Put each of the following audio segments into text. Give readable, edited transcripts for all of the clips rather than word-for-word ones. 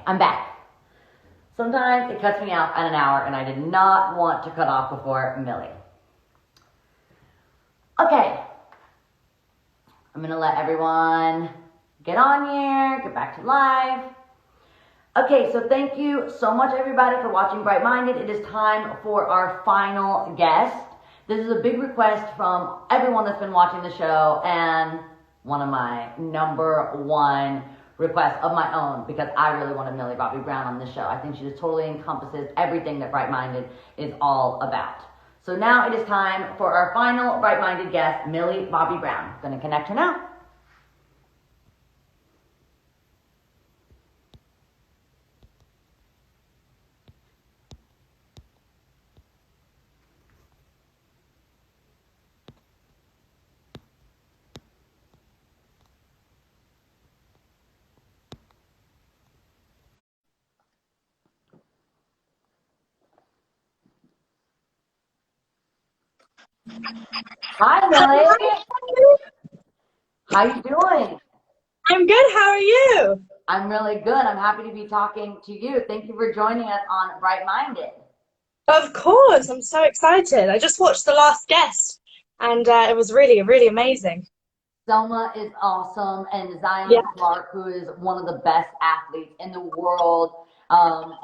I'm back. Sometimes it cuts me out at an hour, and I did not want to cut off before Millie. Okay. I'm going to let everyone get on here, get back to live. Okay, so thank you so much, everybody, for watching Bright Minded. It is time for our final guest. This is a big request from everyone that's been watching the show, and one of my number one requests of my own, because I really wanted Millie Bobby Brown on this show. I think she just totally encompasses everything that Bright Minded is all about. So now it is time for our final Bright Minded guest, Millie Bobby Brown. I'm going to connect her now. Hi, Millie. How you doing? I'm good. How are you? I'm really good. I'm happy to be talking to you. Thank you for joining us on Bright Minded. Of course. I'm so excited. I just watched The Last Guest, and it was really, really amazing. Selma is awesome, and Yeah. Zion Clark, who is one of the best athletes in the world.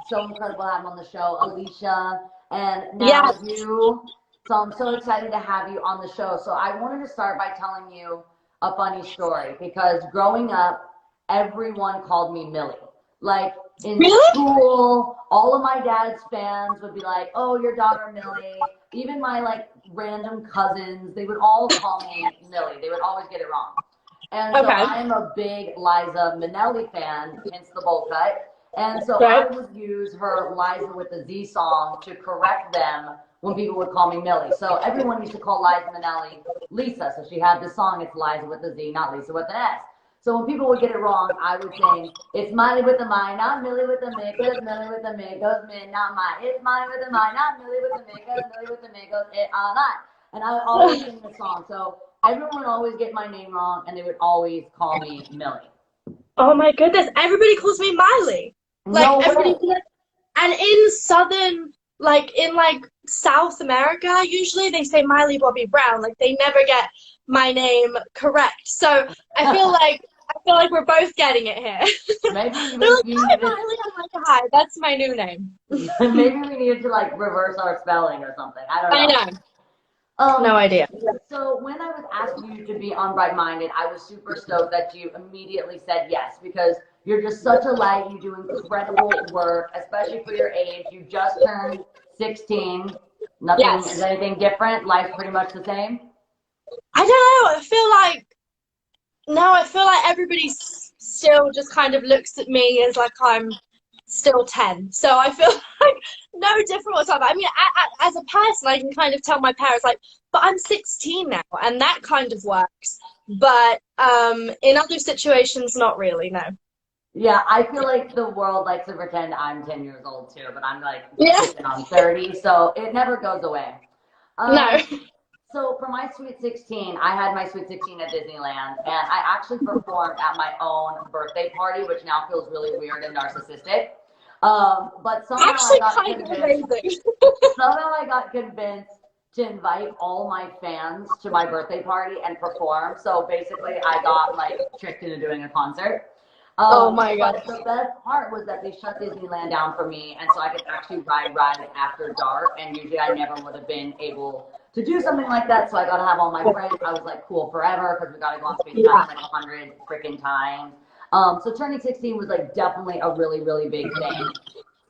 So incredible to have him on the show. Alicia, and now Yes. you. So I'm so excited to have you on the show. So I wanted to start by telling you a funny story, because growing up, everyone called me Millie. Like in Really? school, all of my dad's fans would be like, "Oh, your daughter Millie." Even my like random cousins, they would all call me Millie. They would always get it wrong. And so Okay. I am a big Liza Minnelli fan, hence the bowl cut. And so I Right. would use her Liza with the Z song to correct them when people would call me Millie. So everyone used to call Liza Minnelli Lisa. So she had this song, it's Liza with the Z, not Lisa with an S. So when people would get it wrong, I would sing, it's Miley with the my, not Millie with the mi, cause Millie with the mi goes min, not my. It's Miley with the my, not Millie with the mi, cause Millie with the mi goes it all night. And I would always sing the song. So everyone would always get my name wrong, and they would always call me Millie. Oh my goodness. Everybody calls me Miley. Like No everybody, way. and in southern, like South America, usually they say Miley Bobby Brown. Like they never get my name correct. So I feel like we're both getting it here. Maybe They're we like, need hi, to Miley. I'm like, hi, that's my new name. maybe we need to like reverse our spelling or something. I don't I know. know. No Um, idea. so when I was asking you to be on Bright Minded, I was super stoked that you immediately said yes, because you're just such a light. You do incredible work, especially for your age. You just turned 16. Nothing is Yes. anything different. Life's pretty much the same. I don't know. I feel like everybody still just kind of looks at me as like I'm still 10. So I feel like no different whatsoever. I mean, as a person, I can kind of tell my parents like, but I'm 16 now, and that kind of works. But in other situations, not really. No. Yeah, I feel like the world likes to pretend I'm 10 years old too, but I'm like Yeah. pushing on 30, so it never goes away. No. Um, so for my Sweet 16, I had my Sweet 16 at Disneyland, and I actually performed at my own birthday party, which now feels really weird and narcissistic. But somehow I Actually, got kind of convinced, amazing. somehow I got convinced to invite all my fans to my birthday party and perform. So basically, I got like tricked into doing a concert. Oh my God. But the best part was that they shut Disneyland down for me, and so I could actually ride rides after dark. And usually, I never would have been able to do something like that. So I got to have all my friends. I was like cool forever, because we got to go on Space Yeah. Mountain like 100 freaking times. So turning 16 was like definitely a really, really big thing.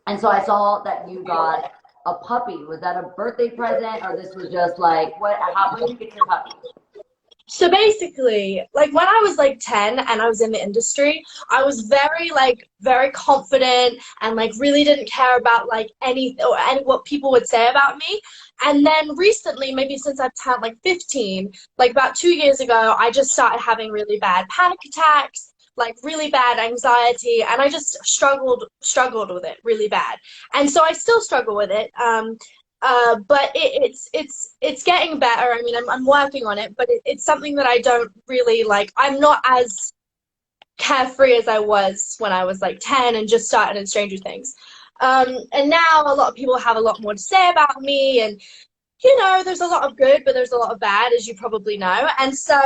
And so I saw that you got a puppy. Was that a birthday present, or this was just like what? How? When did you get your puppy? So basically, like when I was like 10 and I was in the industry, I was very confident and like really didn't care about like any what people would say about me. And then recently, maybe since I've turned like 15, like about 2 years ago, I just started having really bad panic attacks, like really bad anxiety, and I just struggled with it really bad. And so I still struggle with it. But it's getting better. I mean, I'm working on it, but it's something that I don't really like. I'm not as carefree as I was when I was like 10 and just started in Stranger Things. And now a lot of people have a lot more to say about me, and you know, there's a lot of good, but there's a lot of bad, as you probably know. And so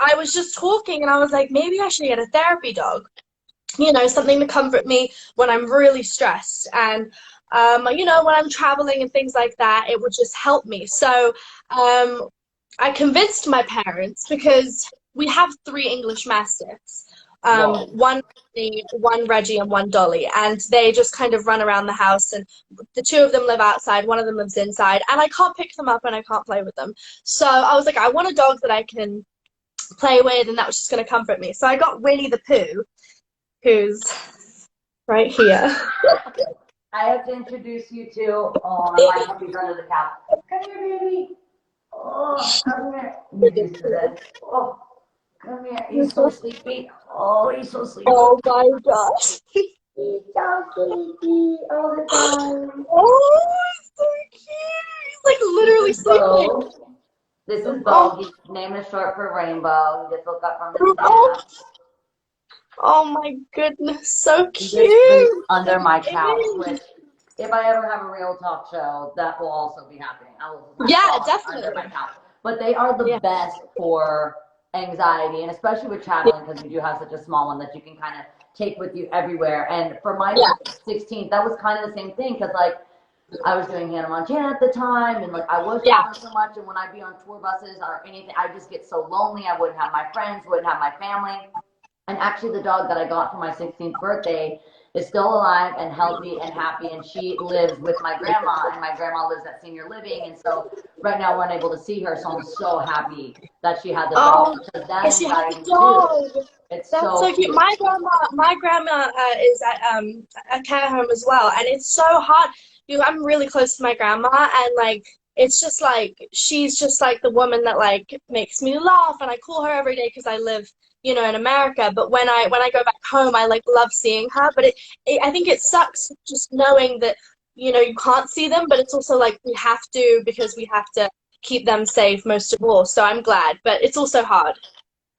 I was just talking, and I was like, maybe I should get a therapy dog, you know, something to comfort me when I'm really stressed. And, you know, when I'm traveling and things like that, it would just help me. So I convinced my parents because we have three English Mastiffs, Whoa. one Reggie, and one Dolly, and they just kind of run around the house. And the two of them live outside, one of them lives inside, and I can't pick them up and I can't play with them. So I was like, I want a dog that I can play with, and that was just going to comfort me. So I got Winnie the Pooh, who's right here. I have to introduce you to, oh, my puppy's under the couch. Come here, baby. Oh, come here. You're used to this. Oh, come here. He's so sleepy. Oh, he's so sleepy. Oh my gosh. He's so sleepy all the time. Oh, he's so cute. He's like literally sleeping. This is Bo. His name is short for Rainbow. He just woke up from his Oh, nap. oh my goodness, so He cute. just sleeps under my couch, which if I ever have a real talk show, that will also be happening. I will just Yeah, definitely. under my couch. But they are the best for anxiety, and especially with traveling, because you do have such a small one that you can kind of take with you everywhere. And for my 16th, that was kind of the same thing, because like I was doing Hannah Montana at the time, and like I was traveling so much, and when I'd be on tour buses or anything, I just get so lonely. I wouldn't have my friends, wouldn't have my family. And actually, the dog that I got for my 16th birthday is still alive and healthy and happy, and she lives with my grandma, and my grandma lives at senior living, and so right now we're unable to see her, so I'm so happy that she had the dog, because that anxiety too. It's That's so cute. My grandma is at a care home as well, and it's so hard. I'm really close to my grandma, and like it's just like she's just like the woman that like makes me laugh, and I call her every day because I live, you know, in America. But when I go back home, I like love seeing her. But I think it sucks just knowing that, you know, you can't see them, but it's also like we have to, because we have to keep them safe most of all. So I'm glad, but it's also hard.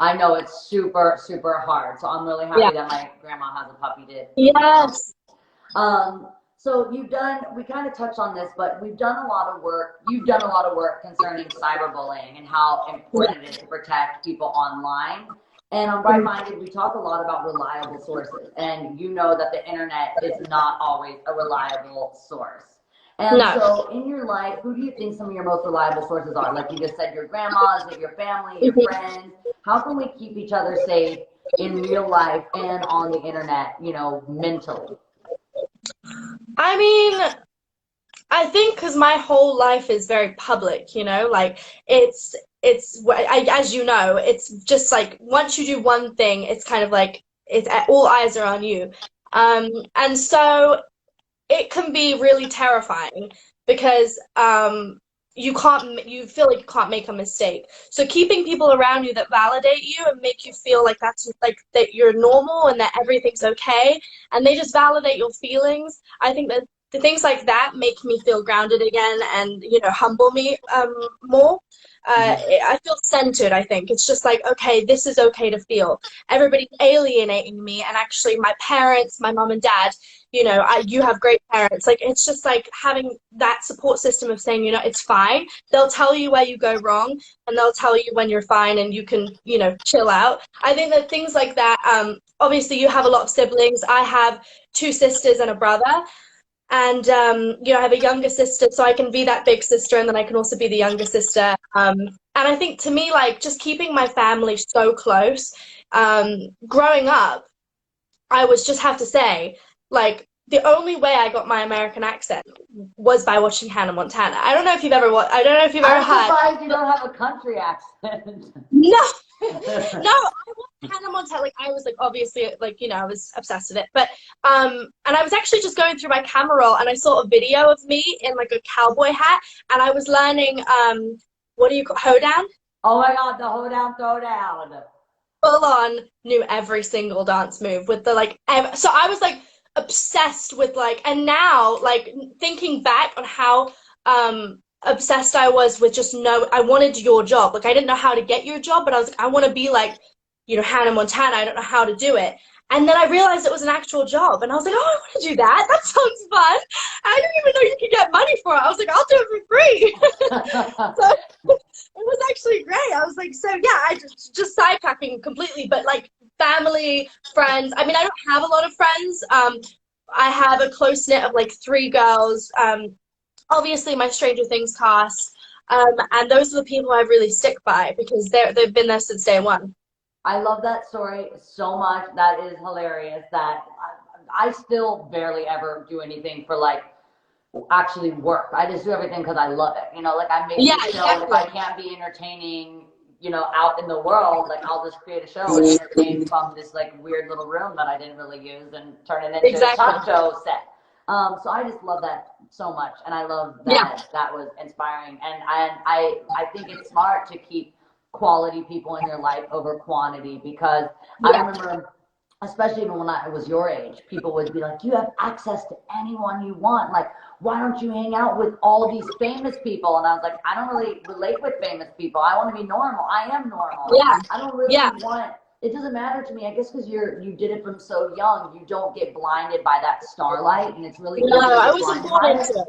I know it's super, super hard. So I'm really happy that my grandma has a puppy to Yes. So we kind of touched on this, but we've done a lot of work. You've done a lot of work concerning cyberbullying and how important it is to protect people online. And on Bright Minded, we talk a lot about reliable sources. And you know that the internet is not always a reliable source. And so in your life, who do you think some of your most reliable sources are? Like you just said, your grandmas, your family, your friends. How can we keep each other safe in real life and on the internet, you know, mentally? I mean, I think because my whole life is very public, you know, like as you know, it's just like once you do one thing, it's kind of like it's all eyes are on you. And so it can be really terrifying because you feel like you can't make a mistake. So keeping people around you that validate you and make you feel like that's like that you're normal and that everything's okay, and they just validate your feelings. I think that the things like that make me feel grounded again, and you know, humble me more. I feel centered. I think it's just like, okay, this is okay to feel. Everybody's alienating me, and actually my parents, my mom and dad, you know, you have great parents. Like, it's just like having that support system of saying, you know, it's fine. They'll tell you where you go wrong, and they'll tell you when you're fine and you can, you know, chill out. I think that things like that, obviously you have a lot of siblings. I have two sisters and a brother. And, you know, I have a younger sister, so I can be that big sister, and then I can also be the younger sister. And I think to me, like, just keeping my family so close, growing up, I was just have to say, like, the only way I got my American accent was by watching Hannah Montana. I don't know if you've ever watched, I don't know if you've ever I'm surprised you don't have a country accent. No. No, I watched Hannah Montana. Like, I was like, obviously, like, you know, I was obsessed with it. But and I was actually just going through my camera roll, and I saw a video of me in like a cowboy hat, and I was learning what do you call hoedown? Oh my God, the hoedown throwdown. Full on knew every single dance move with the like so I was like obsessed with like, and now like thinking back on how obsessed I was with just I wanted your job. Like, I didn't know how to get your job, but I was like, I want to be like Hannah Montana. I don't know how to do it. And then I realized it was an actual job. And I was like, oh, I want to do that. That sounds fun. I didn't even know you could get money for it. I was like, I'll do it for free. So it was actually great. I was like, so yeah, I just sidetracking completely, but like family, friends. I mean, I don't have a lot of friends. I have a close knit of like 3 girls. Obviously my Stranger Things cast. And those are the people I really stick by because they've been there since day one. I love that story so much. That is hilarious. That I still barely ever do anything for like actually work. I just do everything because I love it. Like I make Yeah, this show, and if exactly. I can't be entertaining, out in the world, like I'll just create a show and entertain from this like weird little room that I didn't really use and turn it into a Exactly. talk show set. So I just love that so much, and I love that Yeah. that was inspiring. And I think it's smart to keep quality people in your life over quantity because I Yeah. remember, especially even when I was your age, people would be like, you have access to anyone you want. Like, why don't you hang out with all these famous people? And I was like, I don't really relate with famous people. I want to be normal. I am normal. Yeah. I don't really Yeah. want, it doesn't matter to me. I guess because you did it from so young, you don't get blinded by that starlight. And it's really No, easy to I get wasn't blinded born by into it. it.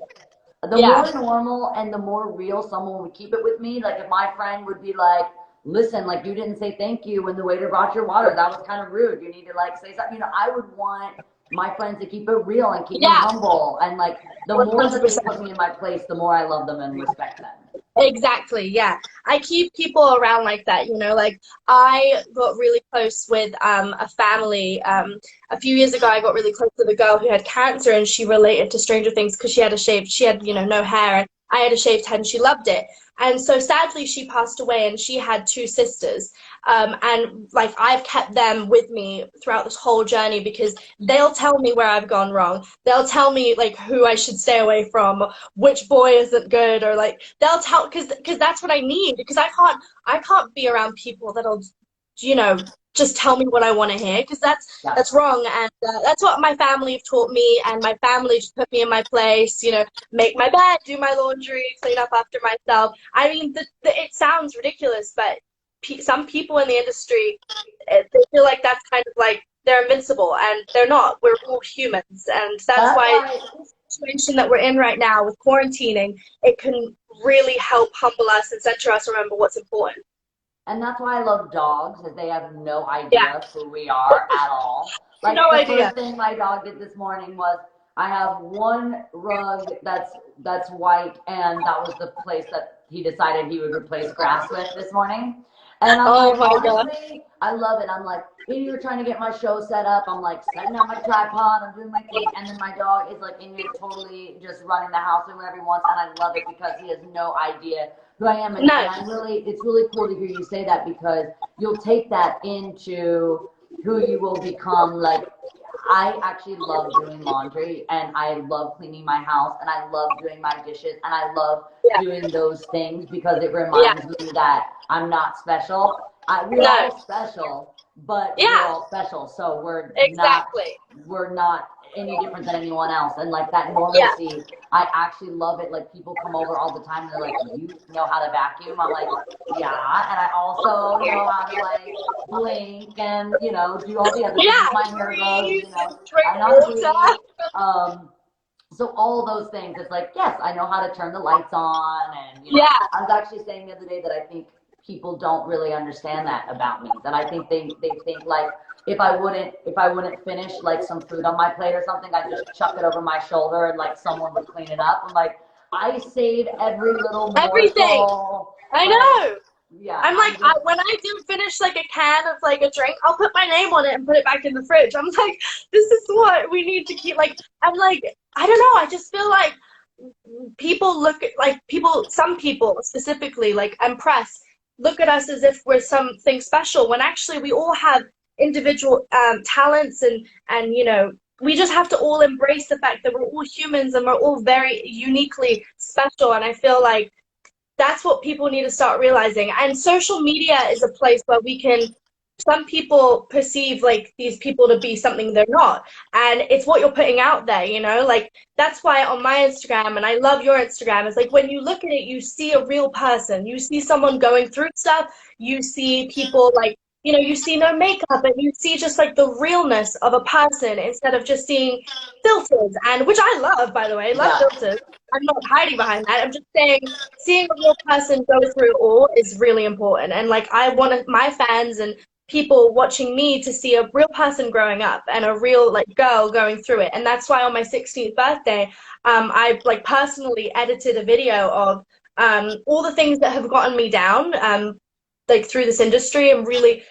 The Yeah. more normal and the more real someone would keep it with me, like if my friend would be like, listen, like you didn't say thank you when the waiter brought your water, that was kind of rude, you need to like say something. I would want my friends to keep it real and keep me Yeah. humble, and like the more that they 100%. put me in my place, the more I love them and respect them. Exactly, yeah. I keep people around like that, like I got really close with a family. A few years ago I got really close with a girl who had cancer and she related to Stranger Things because she had, no hair and I had a shaved head and she loved it. And so sadly she passed away and she had 2 sisters. And like I've kept them with me throughout this whole journey because they'll tell me where I've gone wrong. They'll tell me like who I should stay away from, which boy isn't good, or like they'll tell because that's what I need because I can't be around people that'll just tell me what I want to hear because Yeah. that's wrong. And that's what my family have taught me, and my family just put me in my place, make my bed, do my laundry, clean up after myself. I mean, it sounds ridiculous, but some people in the industry, they feel like that's kind of like they're invincible, and they're not. We're all humans, and that's That's why why the situation that we're in right now with quarantining, it can really help humble us and center us, remember what's important. And that's why I love dogs, is they have no Yeah, idea who we are at all. Like no the idea. first thing my dog did this morning was I have one rug that's white, and that was the place that he decided he would replace grass with this morning. And I'm Oh like, my God. honestly, I love it. I'm like, in here trying to get my show set up. I'm like setting up my tripod. I'm doing my thing, and then my dog is like in here totally just running the house doing whatever he wants, and I love it because he has no idea who I am. And No. it's really cool to hear you say that because you'll take that into who you will become. Like, I actually love doing laundry and I love cleaning my house and I love doing my dishes and I love Yeah. doing those things because it Yeah. reminds me that I'm not special. We're No. all special, but we're Yeah. all special. So Exactly. we're not any different than anyone else. And like that Yeah. normalcy, I actually love it. Like people come over all the time and they're like, you know how to vacuum? I'm like, yeah. And I also know how to like blink and, do all the other things. Yeah. My hair grows, Breathe and drink I know how to water. breathe. So all those things, it's like, yes, I know how to turn the lights on. And, Yeah. I was actually saying the other day that I think people don't really understand that about me. That I think they think like if I wouldn't finish like some food on my plate or something, I'd just chuck it over my shoulder and like someone would clean it up. I'm like, I save every little Everything. morsel. I Like, know. yeah, I'm like, I'm just when I do finish like a can of like a drink, I'll put my name on it and put it back in the fridge. I'm like, this is what we need to keep. Like, I'm like, I don't know. I just feel like people look at like some people specifically, like I'm press, look at us as if we're something special when actually we all have individual talents and we just have to all embrace the fact that we're all humans and we're all very uniquely special. And I feel like that's what people need to start realizing. And social media is a place where some people perceive like these people to be something they're not. And it's what you're putting out there, like that's why on my Instagram, and I love your Instagram, it's like when you look at it, you see a real person, you see someone going through stuff, you see people like you know, you see no makeup and you see just like the realness of a person instead of just seeing filters, and which I love, by the way, love Yeah. filters. I'm not hiding behind that. I'm just saying seeing a real person go through it all is really important. And like I want my fans and people watching me to see a real person growing up and a real like girl going through it. And that's why on my 16th birthday, I like personally edited a video of all the things that have gotten me down, like through this industry and really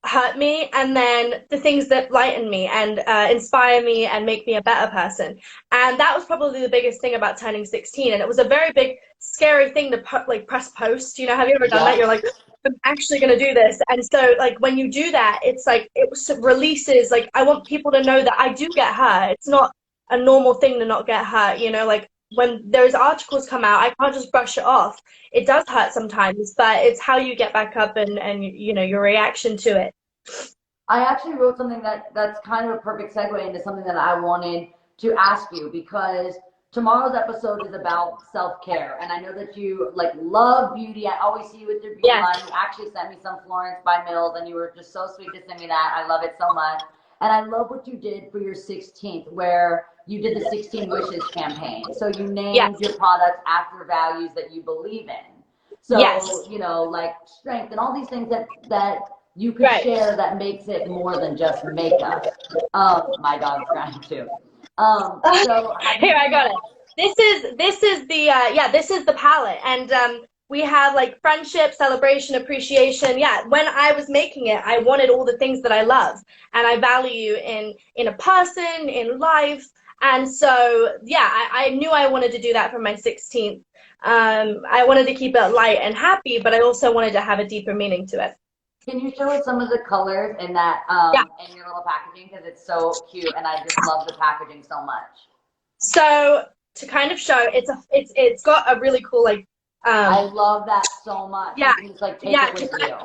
hurt me, and then the things that lighten me and inspire me and make me a better person. And that was probably the biggest thing about turning 16. And it was a very big, scary thing to like press post. You know, have you ever done that? Yeah. You're like, I'm actually going to do this. And so, like, when you do that, it's like it releases. Like, I want people to know that I do get hurt. It's not a normal thing to not get hurt. You know, like when those articles come out, I can't just brush it off. It does hurt sometimes, but it's how you get back up and you know, your reaction to it. I actually wrote something that's kind of a perfect segue into something that I wanted to ask you, because tomorrow's episode is about self-care, and I know that you like love beauty. I always see you with your beauty Yeah. line. You actually sent me some Florence by Mills, and you were just so sweet to send me that. I love it so much. And I love what you did for your 16th, where you did the 16 Wishes campaign. So you Yes. named your products after values that you believe in. So, Yes. you know, like strength and all these things that you could Right. share that makes it more than just makeup. My dog's crying too. So have you Here, I seen got that? it. This is the yeah, this is the palette. And we have like friendship, celebration, appreciation. Yeah, when I was making it, I wanted all the things that I love and I value in a person, in life. And so yeah, I knew I wanted to do that for my 16th. I wanted to keep it light and happy, but I also wanted to have a deeper meaning to it. Can you show us some of the colors in that Yeah. in your little packaging, because it's so cute and I just love the packaging so much. So to kind of show, it's got a really cool like I um love that so much. yeah, You can just like take yeah, it with you.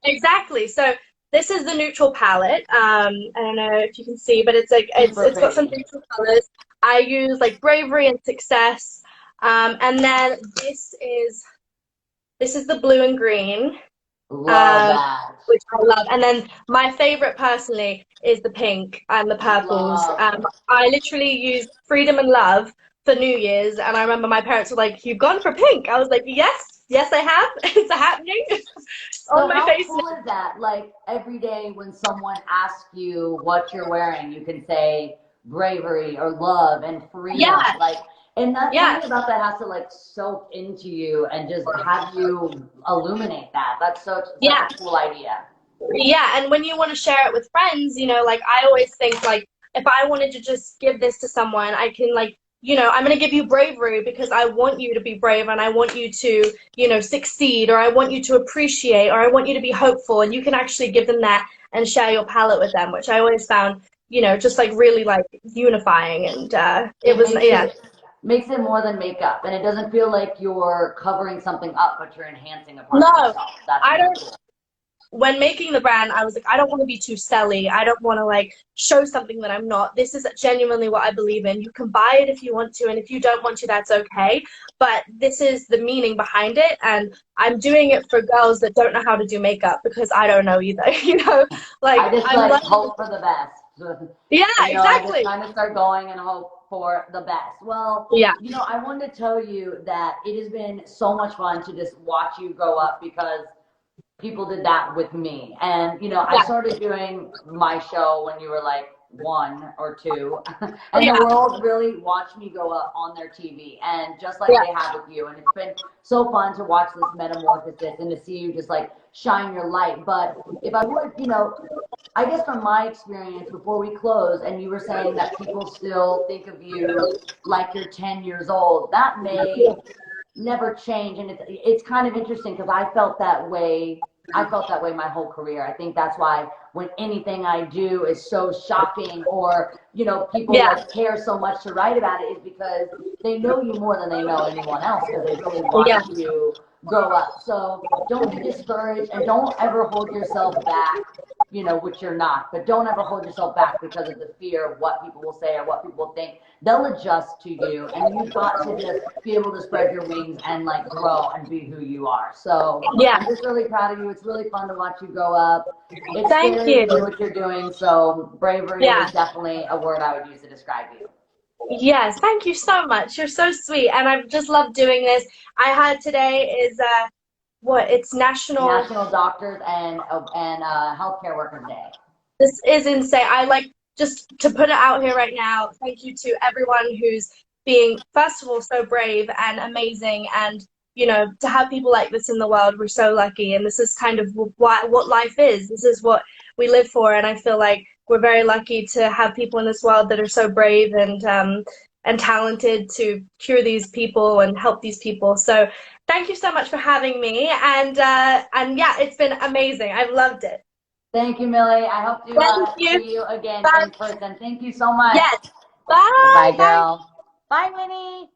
exactly. So this is the neutral palette. I don't know if you can see, but it's like Super it's got some pretty. neutral colors. I use like bravery and success. And then this is the blue and green, Love that. which I love. And then my favorite personally is the pink and the purples. Love. I literally used freedom and love for New Year's, and I remember my parents were like, "You've gone for pink." I was like, "Yes, yes, I have. It's happening So on my how face cool is that? Like every day when someone asks you what you're wearing, you can say bravery or love and freedom. Yeah, Like, and that's yeah, something about that has to like soak into you and just have you illuminate that. That's such yeah. a cool idea. Yeah, and when you want to share it with friends, you know, like I always think like if I wanted to just give this to someone, I can like, you know, I'm going to give you bravery because I want you to be brave and I want you to, you know, succeed, or I want you to appreciate, or I want you to be hopeful, and you can actually give them that and share your palette with them, which I always found, you know, just like really like unifying. And it It was yeah. makes it more than makeup, and it doesn't feel like you're covering something up, but you're enhancing a part of No, yourself. That's I really don't. cool. When making the brand, I was like, I don't want to be too selly. I don't want to like show something that I'm not. This is genuinely what I believe in. You can buy it if you want to, and if you don't want to, that's okay. But this is the meaning behind it, and I'm doing it for girls that don't know how to do makeup because I don't know either. You know, like I just I'm like learning. hope for the best. Yeah, You know, I just exactly. kind of start going and hope for the best. Well, Yeah, you know, I wanted to tell you that it has been so much fun to just watch you grow up, because people did that with me. And, you know, I yeah, started doing my show when you were like 1 or 2. And the yeah, world really watched me grow up on their TV, and just like yeah, they have with you. And it's been so fun to watch this metamorphosis and to see you just like shine your light. But if I would, you know, I guess from my experience before we close, and you were saying that people still think of you like you're 10 years old, that may never change. And it's kind of interesting because I felt that way my whole career. I think that's why when anything I do is so shocking, or you know, people yeah, like care so much to write about it, is because they know you more than they know anyone else, because they really watch yeah, you grow up. So don't be discouraged, and don't ever hold yourself back, you know, which you're not. But don't ever hold yourself back because of the fear of what people will say or what people will think. They'll adjust to you, and you've got to just be able to spread your wings and like grow and be who you are. So Yeah. I'm just really proud of you. It's really fun to watch you grow up. It's Thank scary you. to do what you're doing. So bravery Yeah. is definitely a word I would use to describe you. Yes, thank you so much. You're so sweet, and I've just loved doing this. I had today is what it's National. National Doctors and Healthcare Workers Day. This is insane. I like just to put it out here right now. Thank you to everyone who's being, first of all, so brave and amazing, and you know, to have people like this in the world, we're so lucky. And this is kind of what life is. This is what we live for, and I feel like we're very lucky to have people in this world that are so brave and talented to cure these people and help these people. So thank you so much for having me, and yeah, it's been amazing. I've loved it. Thank you, Millie. I hope to Thank you. see you again Bye. in person. Thank you so much. Yes. Bye. Bye, Bye. girl. Bye, Winnie.